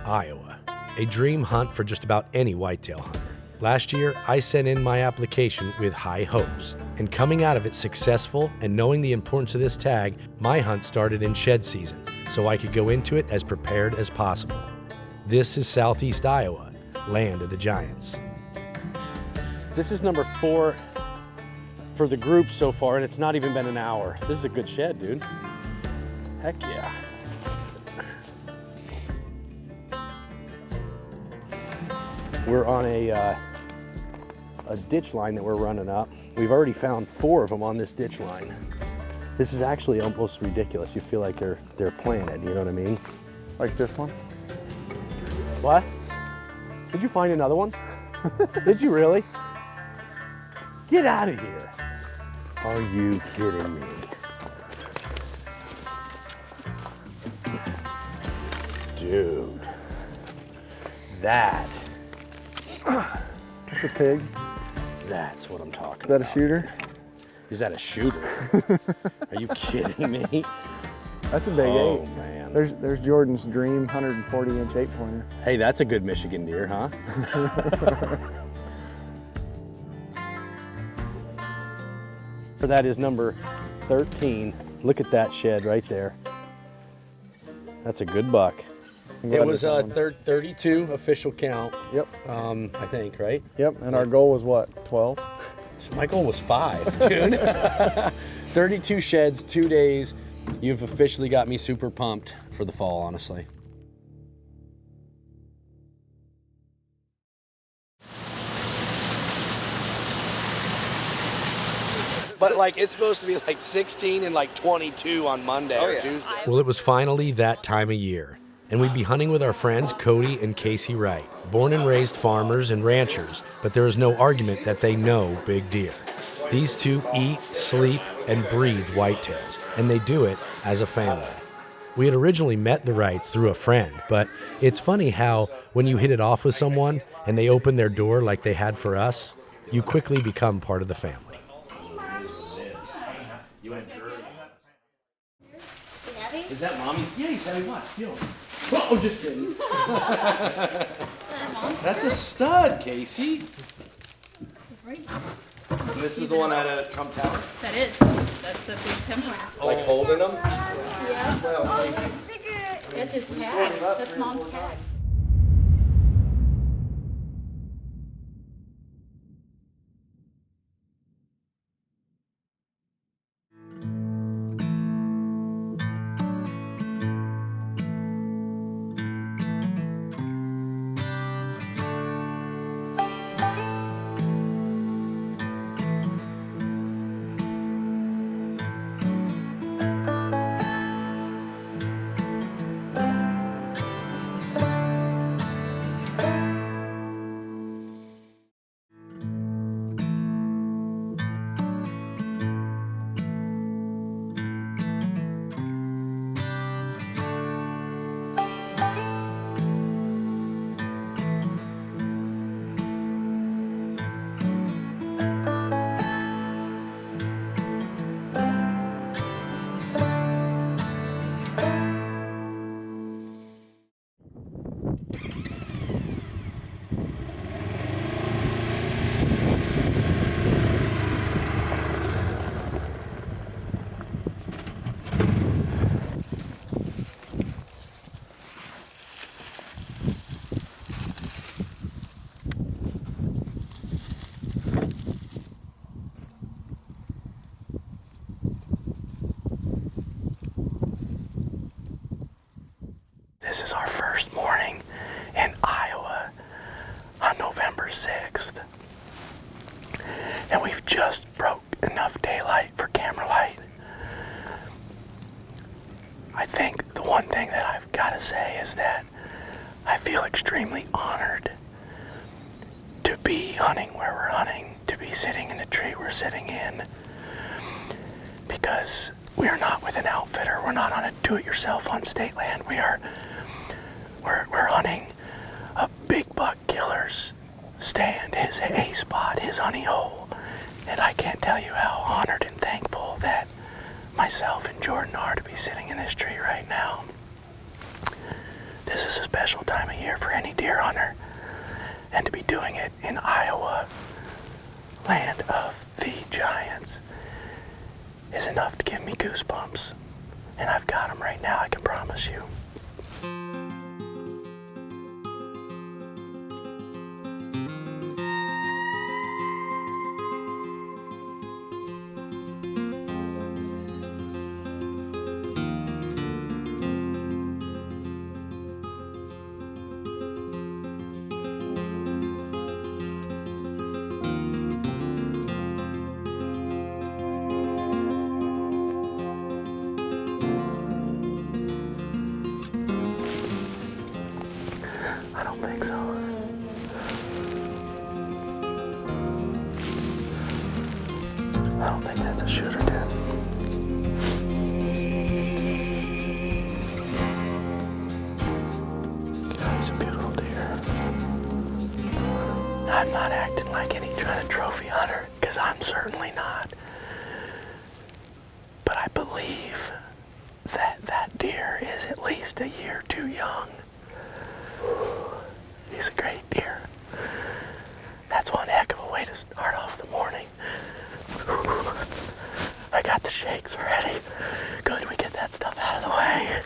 Iowa, a dream hunt for just about any whitetail hunter. Last year, I sent in my application with high hopes, and coming out of it successful and knowing the importance of this tag, my hunt started in shed season, so I could go into it as prepared as possible. This is Southeast Iowa, land of the giants. This is number 4 for the group so far, and it's not even been an hour. This is a good shed, dude. Heck yeah. We're on a ditch line that we're running up. We've already found 4 of them on this ditch line. This is actually almost ridiculous. You feel like they're planted, you know what I mean? Like this one? What? Did you find another one? Did you really? Get out of here. Are you kidding me? Dude, that's a pig. That's what I'm talking about. Is that a shooter? Is that a shooter? Are you kidding me? That's a big 8. Oh man. There's Jordan's dream 140-inch 8-pointer. Hey, that's a good Michigan deer, huh? That is number 13. Look at that shed right there. That's a good buck. It was 32 official count. Yep. I think, right? Yep, and our goal was what, 12? My goal was 5, dude. 32 sheds, 2 days. You've officially got me super pumped for the fall, honestly. But like, it's supposed to be like 16 and like 22 on Monday or Tuesday. Well, it was finally that time of year, and we'd be hunting with our friends Cody and Casey Wright, born and raised farmers and ranchers, but there is no argument that they know big deer. These two eat, sleep, and breathe whitetails, and they do it as a family. We had originally met the Wrights through a friend, but it's funny how when you hit it off with someone and they open their door like they had for us, you quickly become part of the family. You went jury. Is that mommy? Yeah, he's heavy. Watch, feel him. Oh, just kidding. That's a stud, Casey. And this is the one out of Trump Tower? That is. That's the big 10-pointer. Like holding them? Yeah. It is tag. That's mom's tag. This is our first morning in Iowa on November 6th. And we've just broke enough daylight for camera light. I think the one thing that I've got to say is that I feel extremely honored to be hunting where we're hunting, to be sitting in the tree we're sitting in, because we are not with an outfitter. We're not on a do-it-yourself on state land. We're hunting a big buck killer's stand, his A spot, his honey hole. And I can't tell you how honored and thankful that myself and Jordan are to be sitting in this tree right now. This is a special time of year for any deer hunter, and to be doing it in Iowa, land of the giants, is enough to give me goosebumps. And I've got them right now, I can promise you. I don't think so. I don't think that's a shooter, dude. God, he's a beautiful deer. I'm not acting like any kind of trophy hunter, because I'm certainly not. But I believe that that deer is at least a year too young. He's a great deer. That's one heck of a way to start off the morning. I got the shakes already. Good, we get that stuff out of the way.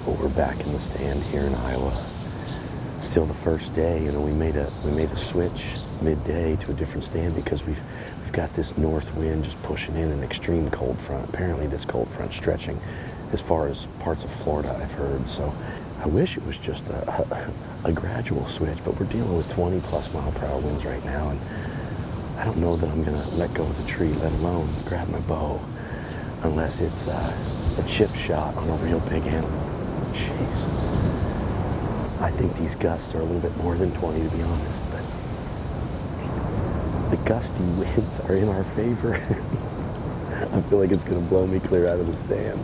But we're back in the stand here in Iowa. Still the first day, you know, we made a switch midday to a different stand because we've got this north wind just pushing in an extreme cold front. Apparently this cold front stretching as far as parts of Florida, I've heard. So I wish it was just a gradual switch, but we're dealing with 20 plus mile per hour winds right now, and I don't know that I'm gonna let go of the tree, let alone grab my bow, unless it's a chip shot on a real big animal. Jeez. I think these gusts are a little bit more than 20, to be honest, but The gusty winds are in our favor. I feel like it's gonna blow me clear out of the stand.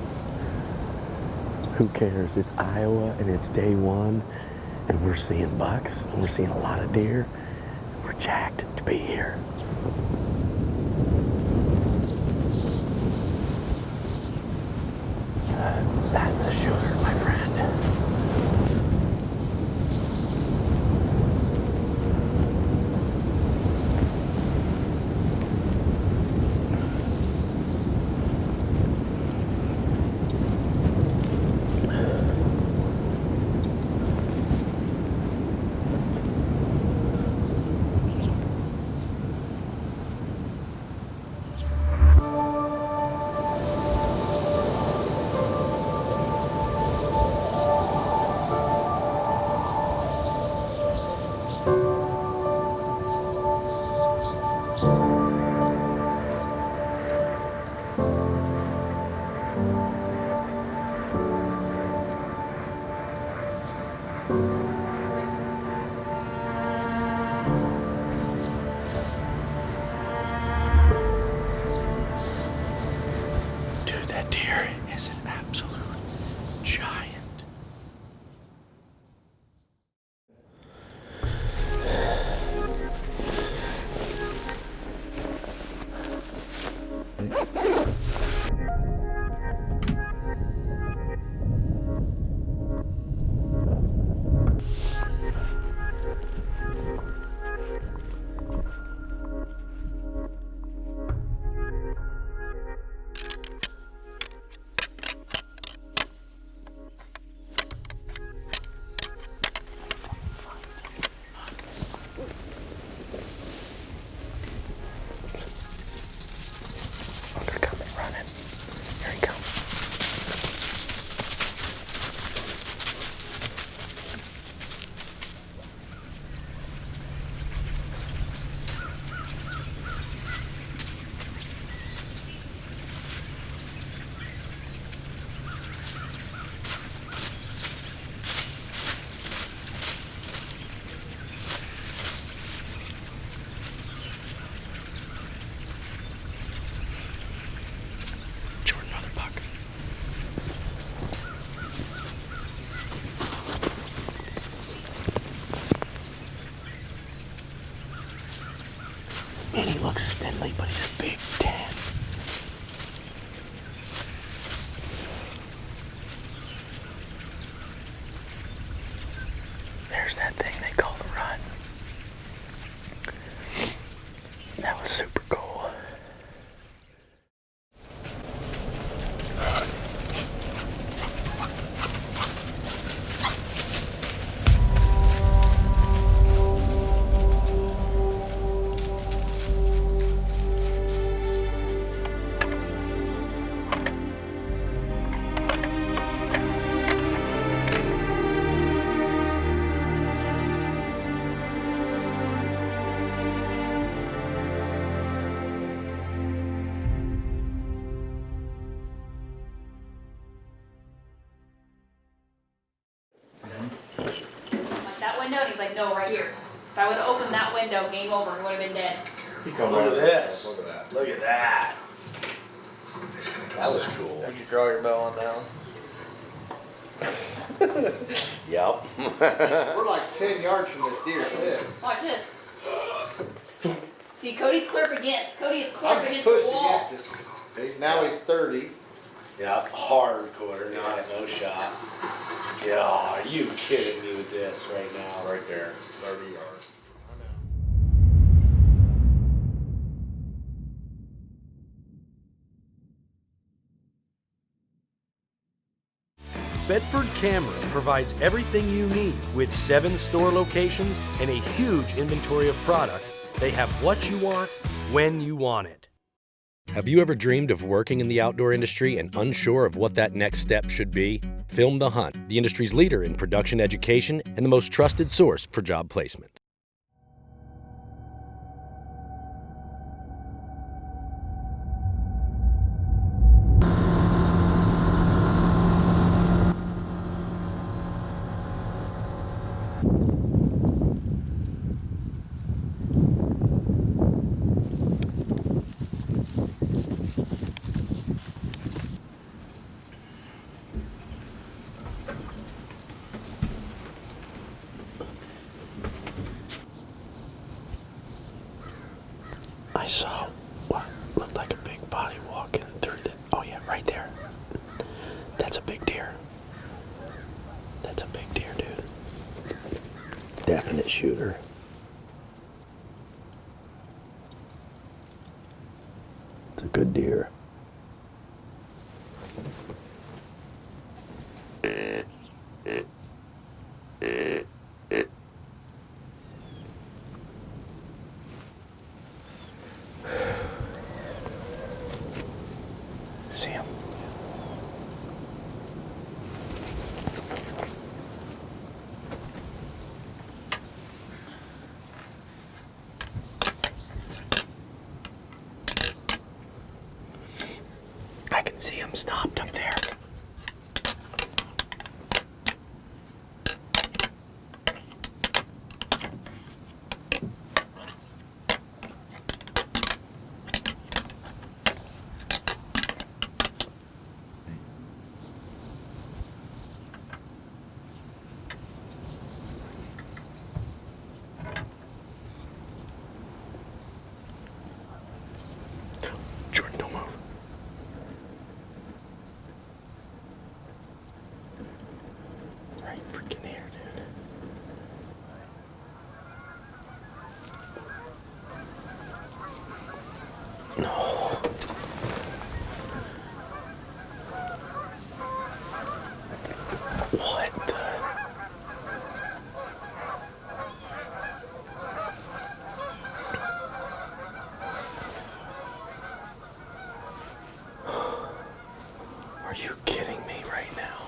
Who cares? It's Iowa and it's day one and we're seeing bucks and we're seeing a lot of deer. We're jacked to be here. That's the sugar, my friend. He looks spindly, but he's a big 10. There's that thing they call the rut. That was super cool. Window, and he's like, no, right here. If I would have opened that window, game over, he would have been dead. Look at this. Look at that. Look at that. That was cool. Did you draw your bell on down? Yep. We're like 10 yards from this deer. This. Watch this. See, Cody's clear up against. Cody is clear up I'm against the pushed wall. against it. Now he's 30. Yeah, hard quarter, not a no shot. Yeah, are you kidding me with this right now? Right there, 30 yards. Bedford Camera provides everything you need with 7 store locations and a huge inventory of product. They have what you want, when you want it. Have you ever dreamed of working in the outdoor industry and unsure of what that next step should be? Film The Hunt, the industry's leader in production education and the most trusted source for job placement. saw what looked like a big body walking through the... Oh yeah, right there. That's a big deer. That's a big deer, dude. Definite shooter. It's a good deer. See him? I can see him stopped up there. Jordan, don't move. Right freaking here, dude. No. What the? Are you kidding me right now?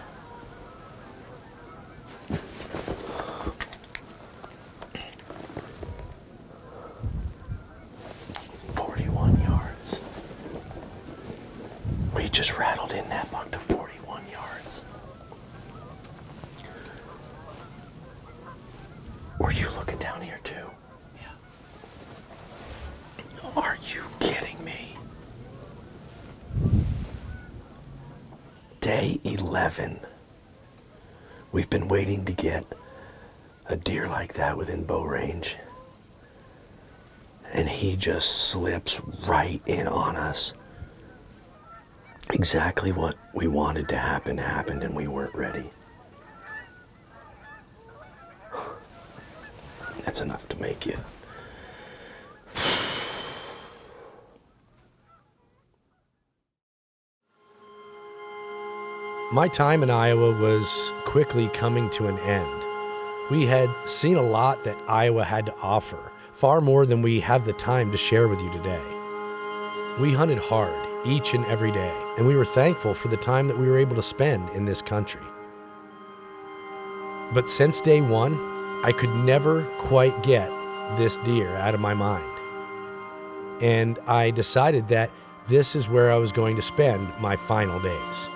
$41. We just rattled in that buck to 41 yards. Were you looking down here too? Yeah. Are you kidding me? Day 11. We've been waiting to get a deer like that within bow range. And he just slips right in on us. Exactly what we wanted to happen happened, and we weren't ready. That's enough to make you. My time in Iowa was quickly coming to an end. We had seen a lot that Iowa had to offer, far more than we have the time to share with you today. We hunted hard each and every day, and we were thankful for the time that we were able to spend in this country. But since day one, I could never quite get this deer out of my mind. And I decided that this is where I was going to spend my final days.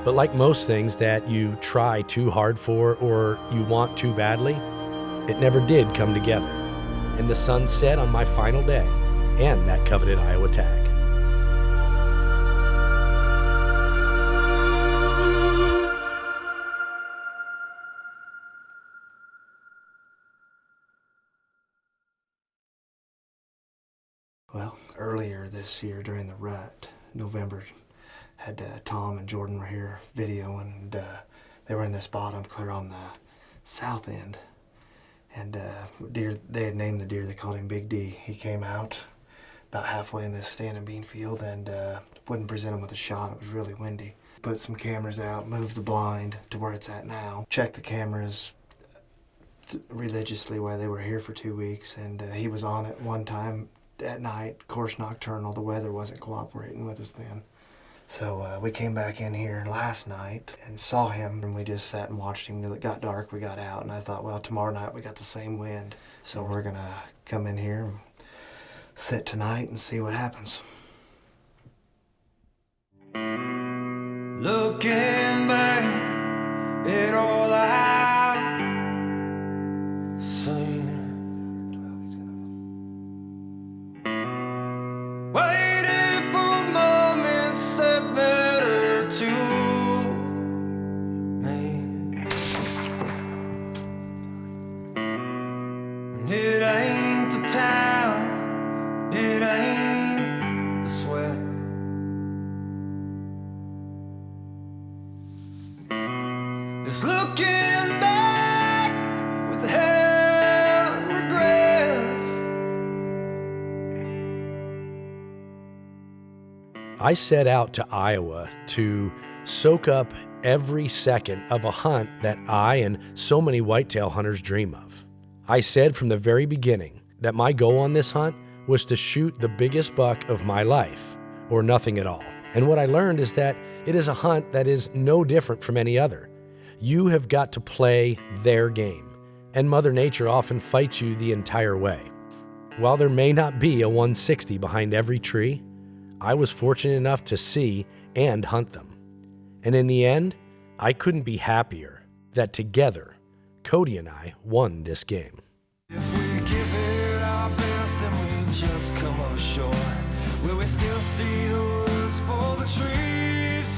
But like most things that you try too hard for or you want too badly, it never did come together. And the sun set on my final day and that coveted Iowa tag. Well, earlier this year during the rut, November, had Tom and Jordan were here videoing, and they were in this bottom clear on the south end. And deer, they had named the deer, they called him Big D. He came out about halfway in this standing bean field and wouldn't present him with a shot. It was really windy. Put some cameras out, moved the blind to where it's at now, checked the cameras religiously while they were here for 2 weeks, and he was on it one time at night, course nocturnal. The weather wasn't cooperating with us then. So we came back in here last night and saw him, and we just sat and watched him until it got dark. We got out, and I thought, well, tomorrow night we got the same wind, so we're gonna come in here and sit tonight and see what happens. Looking back at all I have seen, waiting for more. It ain't the town, it ain't the sweat. It's looking back with hell regrets. I set out to Iowa to soak up every second of a hunt that I and so many whitetail hunters dream of. I said from the very beginning that my goal on this hunt was to shoot the biggest buck of my life, or nothing at all. And what I learned is that it is a hunt that is no different from any other. You have got to play their game, and Mother Nature often fights you the entire way. While there may not be a 160 behind every tree, I was fortunate enough to see and hunt them. And in the end, I couldn't be happier that together, Cody and I won this game. If we give it our best and we just come up short, will we still see the woods for the trees?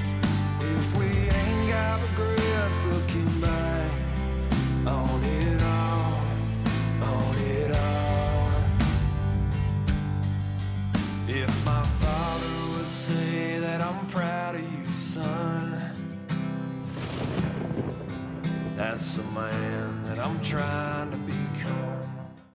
If we ain't got regrets looking back on it all, on it all. If my father would say that I'm proud of you, son, that's the man that I'm trying to be.